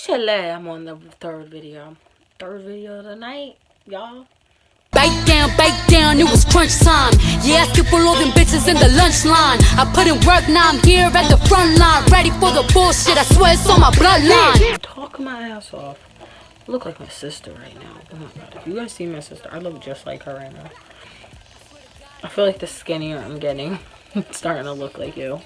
Chile. I'm on the third video of the night, y'all. Bite down, it was crunch time. Yeah, I skip all of them bitches in the lunch line. I put in work, now I'm here at the front line, ready for the bullshit, I swear it's on my bloodline. I'm talking my ass off. I look like my sister right now. Oh my god, if you guys see my sister, I look just like her right now. I feel like the skinnier I'm getting, it's starting to look like you.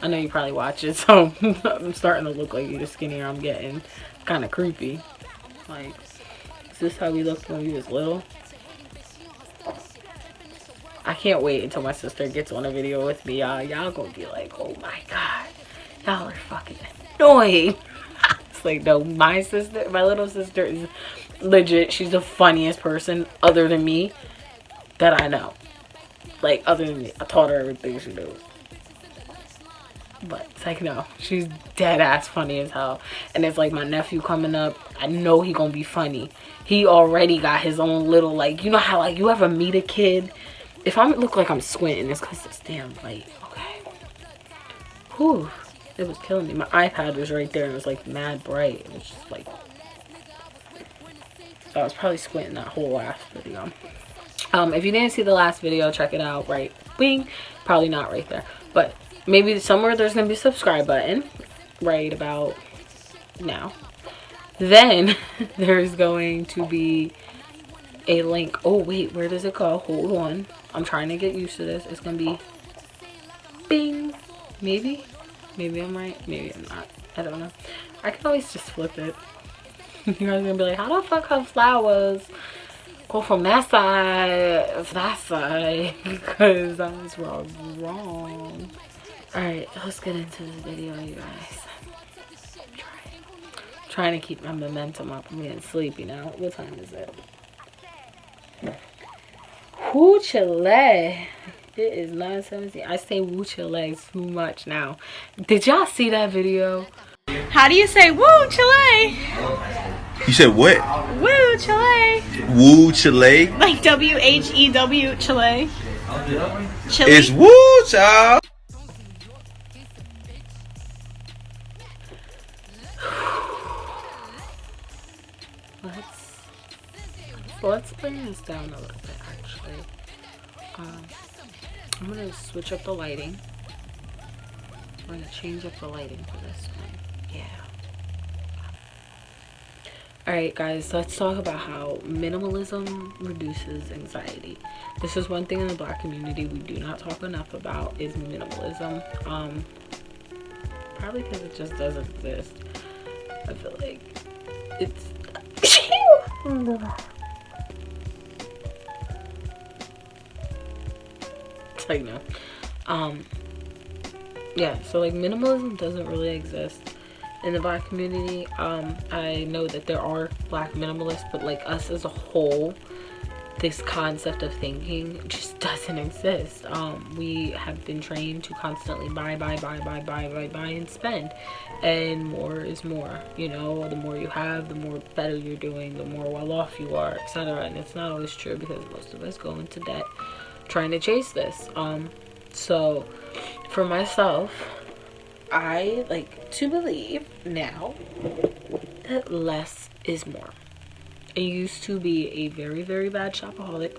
I know you probably watch it, so I'm starting to look like you the skinnier I'm getting. Kind of creepy. Like, is this how we looked when we was little? I can't wait until my sister gets on a video with me, y'all. Y'all gonna be like, oh my god, y'all are fucking annoying. It's like, no, my little sister is legit. She's the funniest person other than me that I know. Like, other than me. I taught her everything she knows. But it's like, no, she's dead ass funny as hell. And it's like my nephew coming up, I know he gonna be funny. He already got his own little, like, you know how like you ever meet a kid? If I look like I'm squinting, it's because it's damn light. Okay. Whew. It was killing me. My iPad was right there and it was like mad bright. It was just like, I was probably squinting that whole last video. If you didn't see the last video, check it out. Right wing, probably not right there, but maybe somewhere there's gonna be a subscribe button right about now. Then there's going to be a link. Oh wait, where does it go? Hold on, I'm trying to get used to this. It's gonna be bing. Maybe I'm right, maybe I'm not. I don't know. I can always just flip it. You guys are gonna be like, how the fuck have flowers go from that side to that side? Because I was wrong. Alright, let's get into the video, you guys. Trying to keep my momentum up. I'm getting sleepy now. What time is it? Woo Chile. It is 9:17. I say woo Chile too much now. Did y'all see that video? How do you say woo Chile? You said what? Woo Chile. Woo Chile? Like W-H-E-W Chile. Chile. It's woo child. Let's bring this down a little bit, actually. I'm gonna switch up the lighting. We're gonna change up the lighting for this one. Yeah. Alright guys, let's talk about how minimalism reduces anxiety. This is one thing in the Black community we do not talk enough about, is minimalism. Probably because it just doesn't exist. I feel like it's like, no. Yeah, so like minimalism doesn't really exist in the Black community. I know that there are Black minimalists, but like us as a whole, this concept of thinking just doesn't exist. We have been trained to constantly buy and spend, and more is more. You know, the more you have, the more better you're doing, the more well off you are, etc. And it's not always true, because most of us go into debt trying to chase this. So for myself, I like to believe now that less is more. I used to be a very, very bad shopaholic.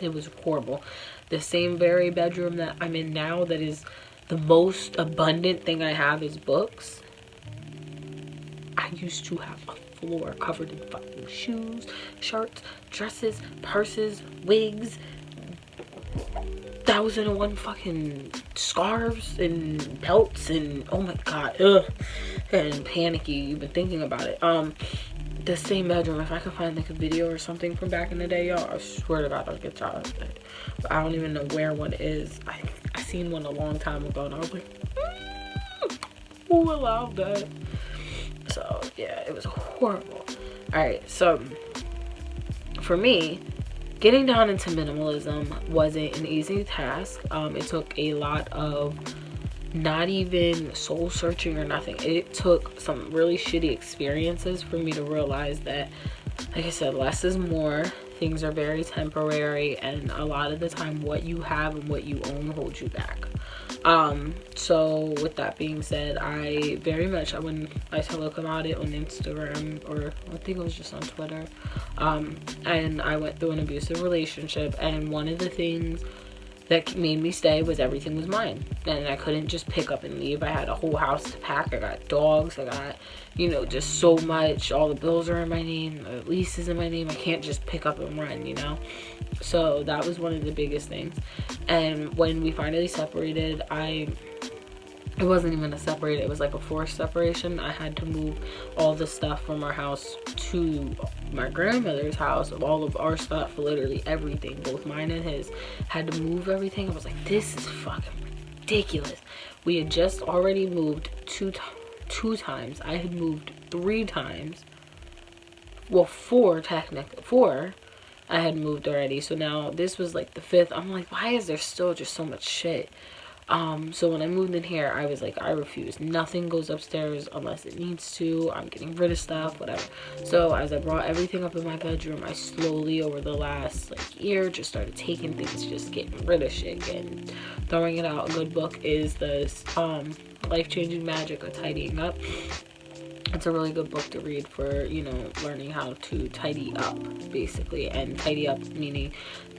It was horrible. The same very bedroom that I'm in now, that is the most abundant thing I have, is books. I used to have a floor covered in fucking shoes, shirts, dresses, purses, wigs, 1,001 fucking scarves and belts, and oh my god, ugh, and panicky even thinking about it. The same bedroom, if I could find like a video or something from back in the day, y'all, I swear to god I'll get y'all it. But I don't even know where one is. I seen one a long time ago and I was like, who allowed that? So yeah, it was horrible. Alright, so for me, getting down into minimalism wasn't an easy task. It took a lot of not even soul searching or nothing. It took some really shitty experiences for me to realize that, like I said, less is more. Things are very temporary, and a lot of the time what you have and what you own holds you back. So with that being said, I very much, when I spoke about it on Instagram, or I think it was just on Twitter, and I went through an abusive relationship, and one of the things that made me stay was everything was mine, and I couldn't just pick up and leave. I had a whole house to pack. I got dogs, I got, you know, just so much. All the bills are in my name, the lease is in my name. I can't just pick up and run, you know. So that was one of the biggest things. And when we finally separated, it wasn't even a separate, it was like a forced separation. I had to move all the stuff from our house to my grandmother's house. All of our stuff, literally everything, both mine and his, had to move everything. I was like, this is fucking ridiculous. We had just already moved two times. I had moved 3 times. Well, 4 technically. 4 I had moved already. So now this was like the 5th. I'm like, why is there still just so much shit? So when I moved in here, I was like, I refuse. Nothing goes upstairs unless it needs to. I'm getting rid of stuff, whatever. So as I brought everything up in my bedroom, I slowly, over the last like year, just started taking things, just getting rid of shit and throwing it out. A good book is the Life-Changing Magic of Tidying Up. It's a really good book to read for, you know, learning how to tidy up, basically. And tidy up meaning,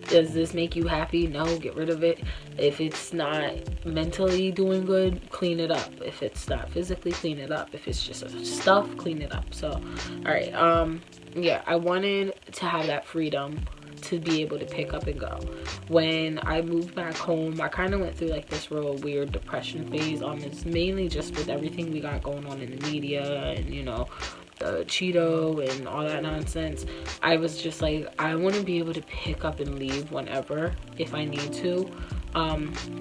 does this make you happy? No, get rid of it. If it's not mentally doing good, clean it up. If it's not physically, clean it up. If it's just stuff, clean it up. So, all right, yeah, I wanted to have that freedom to be able to pick up and go. When I moved back home, I kind of went through like this real weird depression phase. It's mainly just with everything we got going on in the media and, you know, the Cheeto and all that nonsense. I was just like, I want to be able to pick up and leave whenever, if I need to. I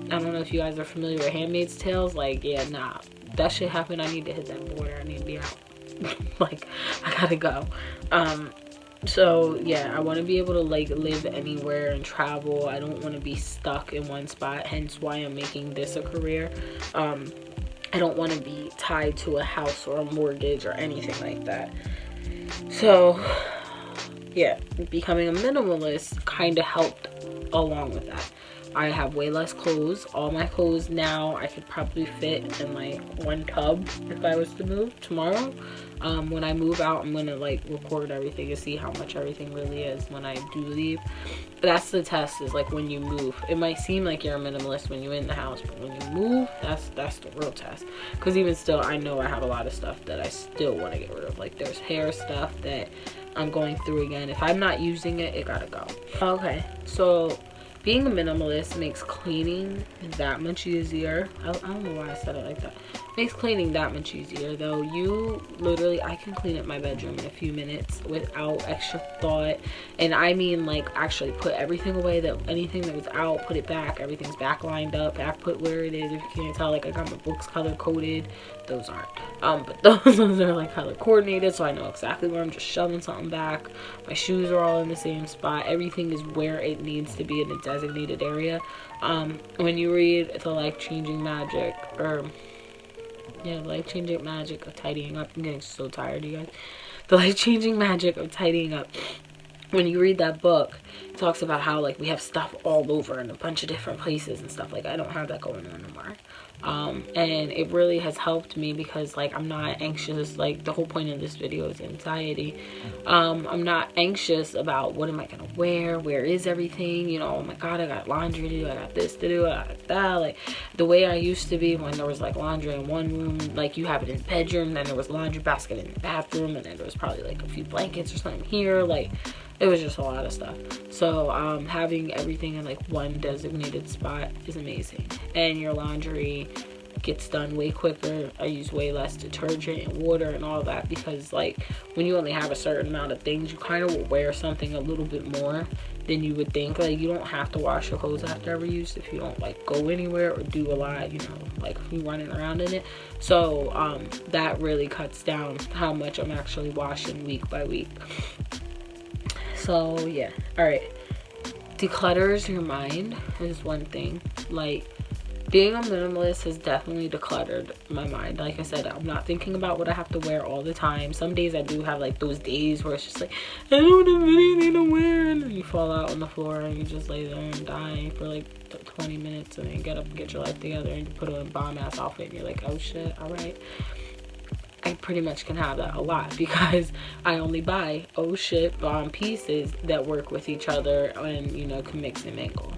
don't know if you guys are familiar with Handmaid's Tales. Like, yeah, nah, that shit happened. I need to hit that border. I need to be out. Like, I gotta go. So yeah, I want to be able to like live anywhere and travel. I don't want to be stuck in one spot, hence why I'm making this a career. I don't want to be tied to a house or a mortgage or anything like that. So yeah, becoming a minimalist kind of helped along with that. I have way less clothes. All my clothes now I could probably fit in like one tub if I was to move tomorrow. When I move out, I'm gonna like record everything to see how much everything really is when I do leave. That's the test, is like when you move. It might seem like you're a minimalist when you're in the house, but when you move, that's the real test. Because even still, I know I have a lot of stuff that I still want to get rid of. Like there's hair stuff that I'm going through again. If I'm not using it, it gotta go. Okay, so being a minimalist makes cleaning that much easier. I don't know why I said it like that. Makes cleaning that much easier though. You literally, I can clean up my bedroom in a few minutes without extra thought. And I mean like actually put everything away, that anything that was out, put it back. Everything's back lined up, back put where it is. If you can't tell, like I got my books color coded. Those aren't. But those are like color coordinated, so I know exactly where I'm just shoving something back. My shoes are all in the same spot. Everything is where it needs to be in a designated area. When you read the Life-Changing Magic, or yeah, Life-Changing Magic of Tidying Up. I'm getting so tired, you guys. The Life-Changing Magic of Tidying Up. When you read that book, it talks about how like we have stuff all over in a bunch of different places and stuff. Like I don't have that going on anymore. And it really has helped me because like I'm not anxious. Like the whole point of this video is anxiety. I'm not anxious about what am I gonna wear, where is everything, you know. Oh my god, I got laundry to do, I got this to do, I got that. Like the way I used to be when there was like laundry in one room, like you have it in the bedroom, then there was laundry basket in the bathroom, and then there was probably like a few blankets or something here. Like it was just a lot of stuff. So having everything in like one designated spot is amazing, and your laundry gets done way quicker. I use way less detergent and water and all that, because like when you only have a certain amount of things, you kind of will wear something a little bit more than you would think. Like you don't have to wash your clothes after every use if you don't like go anywhere or do a lot, you know, like if you're running around in it. So that really cuts down how much I'm actually washing week by week. So yeah, all right, declutters your mind is one thing. Like being a minimalist has definitely decluttered my mind. Like I said, I'm not thinking about what I have to wear all the time. Some days I do have like those days where it's just like, I don't have anything to wear, and you fall out on the floor and you just lay there and die for like 20 minutes, and then you get up and get your life together and you put on a bomb ass outfit and you're like, oh shit, all right. I pretty much can have that a lot because I only buy oh shit bomb pieces that work with each other and, you know, can mix and mingle,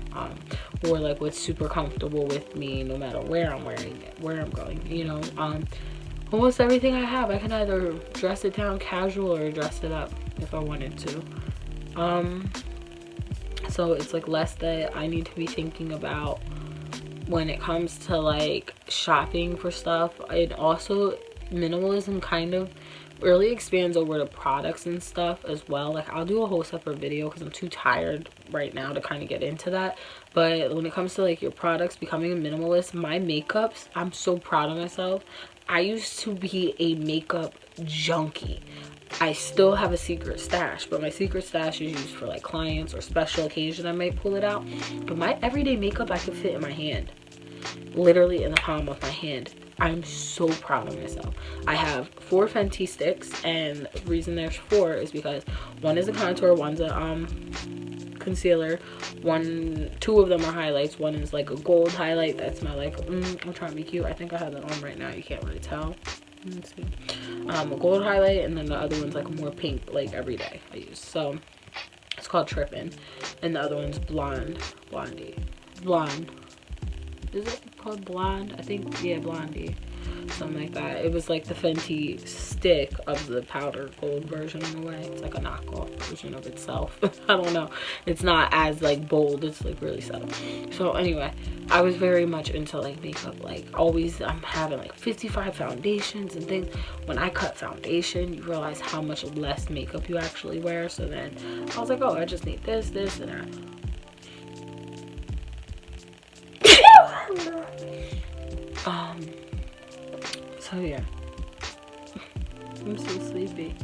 or like what's super comfortable with me no matter where I'm wearing it, where I'm going, you know. Almost everything I have, I can either dress it down casual or dress it up if I wanted to. So it's like less that I need to be thinking about when it comes to like shopping for stuff. It also, minimalism kind of really expands over to products and stuff as well. Like I'll do a whole separate video because I'm too tired right now to kind of get into that. But when it comes to like your products, becoming a minimalist, my makeups, I'm so proud of myself. I used to be a makeup junkie. I still have a secret stash, but my secret stash is used for like clients or special occasion. I might pull it out, but my everyday makeup I could fit in my hand, literally in the palm of my hand. I'm so proud of myself. I have 4 Fenty sticks, and the reason there's 4 is because one is a contour, one's a concealer, 2 of them are highlights. One is like a gold highlight, that's my like I'm trying to be cute. I think I have that on right now, you can't really tell. Let's see. A gold highlight, and then the other one's like more pink, like everyday I use. So it's called Trippin', and the other one's blonde. Is it called blonde? I think, yeah, blondie, something like that. It was like the Fenty stick of the powder gold version in a way. It's like a knockoff version of itself. I don't know, it's not as like bold, it's like really subtle. So anyway, I was very much into like makeup. Like always, I'm having like 55 foundations and things. When I cut foundation, you realize how much less makeup you actually wear. So then I was like, oh, I just need this and that. So yeah, I'm so sleepy.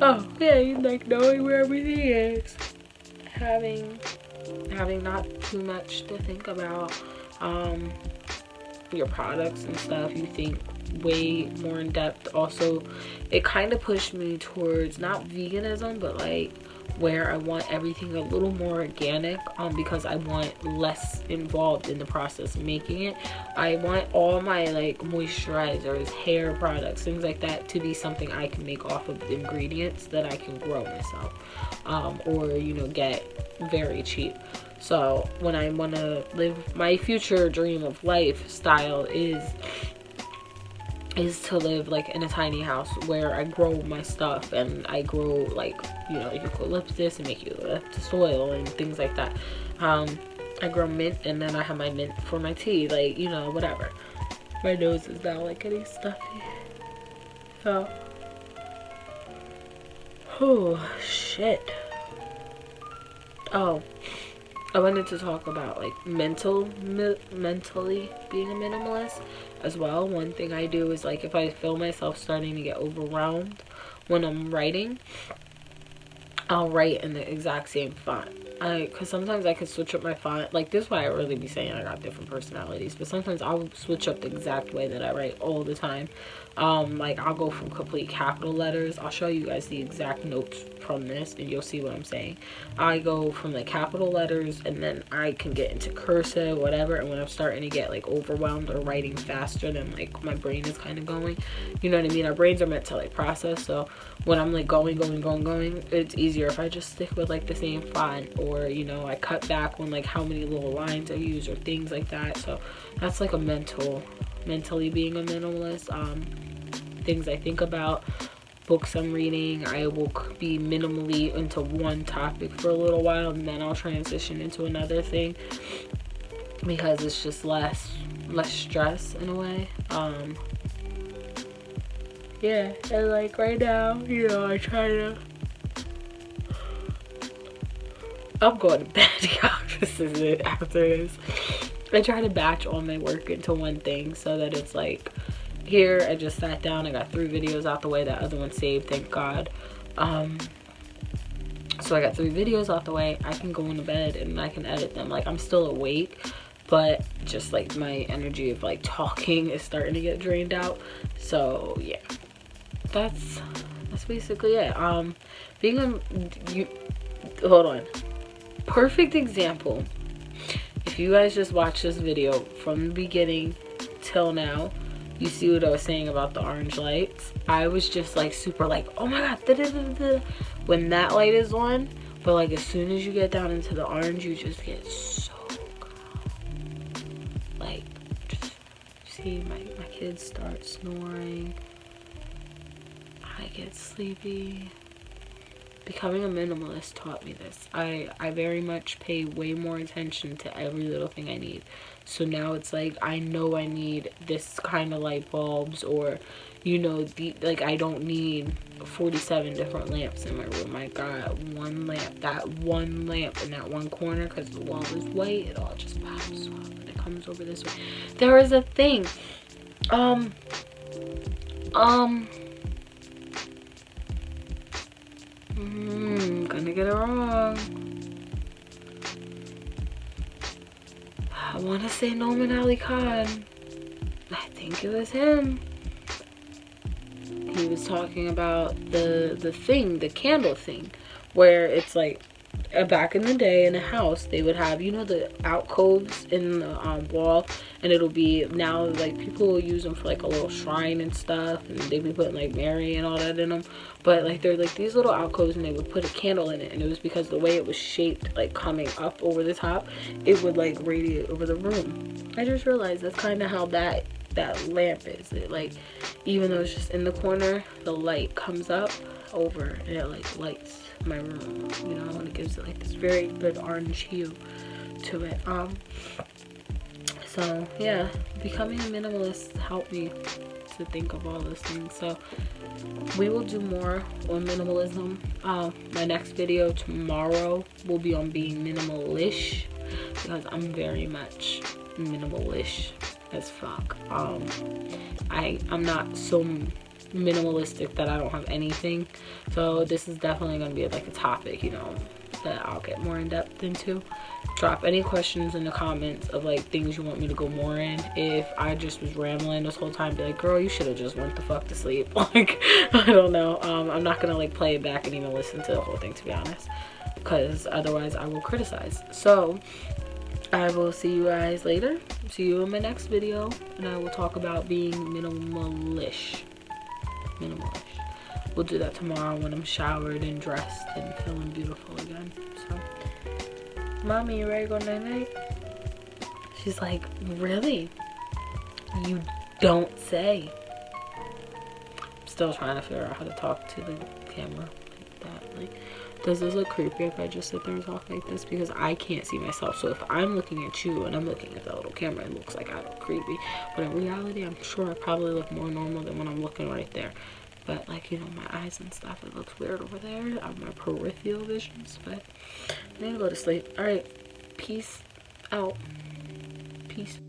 Oh yeah, like knowing where everything is, having not too much to think about your products and stuff. You think way more in depth. Also, it kind of pushed me towards not veganism, but like where I want everything a little more organic, because I want less involved in the process of making it. I want all my like moisturizers, hair products, things like that to be something I can make off of ingredients that I can grow myself, or you know, get very cheap. So when I want to live my future dream of lifestyle is to live like in a tiny house where I grow my stuff, and I grow like, you know, eucalyptus and make eucalyptus oil and things like that. I grow mint, and then I have my mint for my tea, like, you know, whatever. My nose is now like getting stuffy. So, oh shit. Oh, I wanted to talk about like mentally being a minimalist as well. One thing I do is like if I feel myself starting to get overwhelmed when I'm writing, I'll write in the exact same font. Because sometimes I can switch up my font. Like, this is why I really be saying I got different personalities. But sometimes I'll switch up the exact way that I write all the time. Like, I'll go from complete capital letters. I'll show you guys the exact notes from this, and you'll see what I'm saying. I go from the capital letters, and then I can get into cursive, whatever. And when I'm starting to get, like, overwhelmed or writing faster than, like, my brain is kind of going. You know what I mean? Our brains are meant to, like, process. So when I'm, like, going, it's easier if I just stick with, like, the same font. Or, you know, I cut back on like how many little lines I use or things like that. So that's like a mentally being a minimalist. Things I think about, books I'm reading, I will be minimally into one topic for a little while, and then I'll transition into another thing because it's just less stress in a way. Yeah, and like right now, you know, I'm going to bed, y'all. This is it after this. I try to batch all my work into one thing so that it's like, here I just sat down, I got 3 videos out the way, that other one saved, thank God. So I got 3 videos out the way, I can go into bed and I can edit them. Like, I'm still awake, but just like my energy of like talking is starting to get drained out. So yeah, that's basically it. Being hold on, perfect example. If you guys just watch this video from the beginning till now, you see what I was saying about the orange lights. I was just like super like, oh my god, da-da-da-da-da, when that light is on. But like as soon as you get down into the orange, you just get so calm. Like, just see my kids start snoring. I get sleepy. Becoming a minimalist taught me this. I very much pay way more attention to every little thing I need. So now it's like, I know I need this kind of light bulbs, or you know, like I don't need 47 different lamps in my room. I got one lamp, that one lamp in that one corner, because the wall is white. It all just pops up and it comes over this way. There is a thing, gonna get it wrong. I want to say Noman Ali Khan. I think it was him. He was talking about the thing, the candle thing, where it's like back in the day in a house they would have, you know, the alcoves in the wall, and it'll be now like people will use them for like a little shrine and stuff, and they'd be putting like Mary and all that in them. But like they're like these little alcoves, and they would put a candle in it, and it was because the way it was shaped, like coming up over the top, it would like radiate over the room. I just realized that's kind of how that lamp is. It like, even though it's just in the corner, the light comes up over and it like lights my room, you know, and it gives it like this very good orange hue to it. So yeah, becoming a minimalist helped me to think of all those things. So we will do more on minimalism. My next video tomorrow will be on being minimalish, because I'm very much minimalish as fuck. I'm not so minimalistic that I don't have anything, so this is definitely gonna be like a topic, you know, that I'll get more in depth into. Drop any questions in the comments of like things you want me to go more in. If I just was rambling this whole time, be like, girl, you should have just went the fuck to sleep. Like, I don't know. I'm not gonna like play it back and even listen to the whole thing, to be honest, because otherwise I will criticize. So I will see you guys later. See you in my next video, and I will talk about being minimalish. We'll do that tomorrow when I'm showered and dressed and feeling beautiful again. So, mommy, you ready to go night-night? She's like, really? You don't say. I'm still trying to figure out how to talk to the camera like that. Like, does this look creepy if I just sit there and talk like this? Because I can't see myself. So if I'm looking at you and I'm looking at the little camera, it looks like I look creepy. But in reality, I'm sure I probably look more normal than when I'm looking right there. But like, you know, my eyes and stuff, it looks weird over there on my peripheral visions. But I need to go to sleep. All right, peace out. Peace.